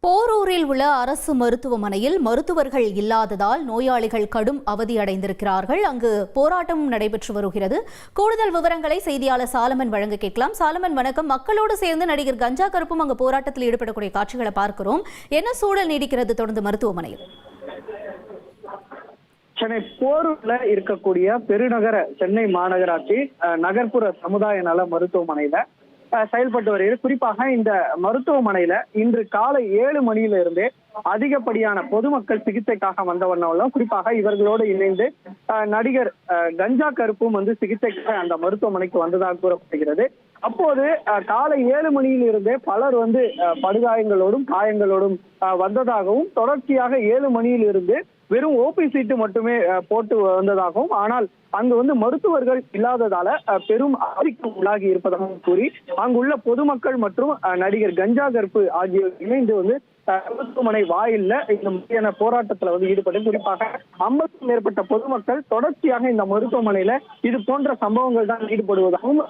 போரூரில் உள்ள அரசு மருத்துவமனையில் மருத்துவர்கள் இல்லாததால் நோயாளிகள் கடும் அவதியடைந்திருக்கிறார்கள். அங்கு போராட்டம் நடைபெற்று வருகிறது. கூடுதல் விவரங்களை செய்தியாளர் சாலமன் வழங்க கேட்கலாம். சாலமன் வணக்கம். மக்களோடு சேர்ந்து நடிகர் கஞ்சா கருப்பும் அங்கு போராட்டத்தில் ஈடுபடக்கூடிய காட்சிகளை பார்க்கிறோம். என்ன சூழல் நீடிக்கிறது தொடர்ந்து மருத்துவமனையில்? சென்னை போரூர்ல இருக்கக்கூடிய பெருநகர சென்னை மாநகராட்சி நகர்ப்புற சமுதாய நல மருத்துவமனையில செயல்பட்டு வருகிறது. குறிப்பாக இந்த மருத்துவமனையில இன்று காலை 7 மணியில இருந்தே அதிகப்படியான பொதுமக்கள் சிகிச்சைக்காக வந்த வண்ணம், குறிப்பாக இவர்களோடு இணைந்து நடிகர் கஞ்சா கருப்பும் சிகிச்சைக்காக அந்த மருத்துவமனைக்கு வந்ததாக கூறப்படுகிறது. அப்போது காலை 7 மணியில் இருந்தே பலர் படுகாயங்களோடும் காயங்களோடும் வந்ததாகவும், தொடர்ச்சியாக 7 மணியில் இருந்து வெறும் ஓபி சீட்டு மட்டுமே போட்டு வந்ததாகவும், ஆனால் அங்கு மருத்துவர்கள் இல்லாததால பெரும் அவதிக்கு உள்ளாகி இருப்பதாகவும் கூறி அங்குள்ள பொதுமக்கள் மற்றும் நடிகர் கஞ்சா கருப்பு ஆகியோர் இணைந்து மருத்துவமனை வாயில்ல இந்த முக்கிய போராட்டத்துல ஈடுபட்டு, குறிப்பாக 50க்கும் மேற்பட்ட பொதுமக்கள் தொடர்ச்சியாக இந்த மருத்துவமனையில இது போன்ற சம்பவங்கள் தான் ஈடுபடுவதாகவும்,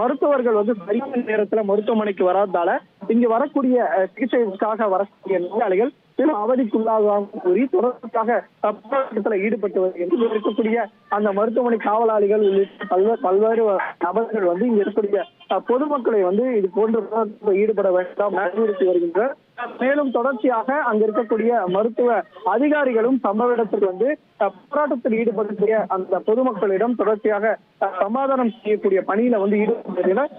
மருத்துவர்கள் சரியான நேரத்துல மருத்துவமனைக்கு வராததால இங்கு வரக்கூடிய சிகிச்சைக்காக வரக்கூடிய நோயாளிகள் பெரும் அவதிக்குள்ளாகவும் கூறி தொடர்ச்சியாக போராட்டத்துல ஈடுபட்டு வருகிறது. இருக்கக்கூடிய அந்த மருத்துவமனை காவலாளிகள் உள்ளிட்ட பல்வேறு நபர்கள் இங்க இருக்கக்கூடிய பொதுமக்களை இது போன்ற ஈடுபட வேண்டாம் அறிவுறுத்தி வருகின்றனர். மேலும் தொடர்ச்சியாக அங்க இருக்கக்கூடிய மருத்துவ அதிகாரிகளும் சம்பவ இடத்துக்கு போராட்டத்தில் ஈடுபடக்கூடிய அந்த பொதுமக்களிடம் தொடர்ச்சியாக சமாதானம் செய்யக்கூடிய பணியில ஈடுபடுகிறார்.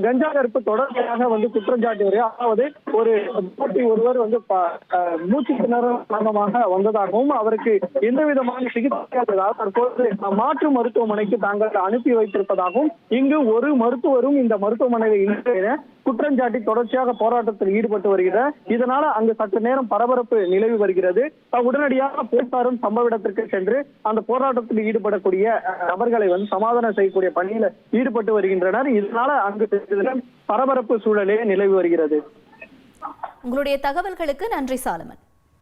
கஞ்சா கருப்பு தொடர்ச்சியாக குற்றஞ்சாட்டி வருகிறார். அதாவது ஒருவர் மூச்சு திணறல் காரணமாக வந்ததாகவும், அவருக்கு எந்த விதமான சிகிச்சை தற்போது மாற்று மருத்துவமனைக்கு தாங்கள் அனுப்பி வைத்திருப்பதாகவும், இங்கு ஒரு மருத்துவரும் இந்த மருத்துவமனையில் இல்லை குற்றஞ்சாட்டி தொடர்ச்சியாக போராட்டத்தில் ஈடுபட்டு வருகிறார். இதனால அங்கு சற்று நேரம் பரபரப்பு நிலவி வருகிறது. உடனடியாக போலீசாரும் சம்பவ இடத்திற்கு சென்று அந்த போராட்டத்தில் ஈடுபடக்கூடிய நபர்களை சமாதானம் செய்யக்கூடிய பணியில ஈடுபட்டு வருகின்றனர். இதனால அங்கு பரபரப்பு சூழலே நிலவி வருகிறது. உங்களுடைய தகவல்களுக்கு நன்றி சாலமன்.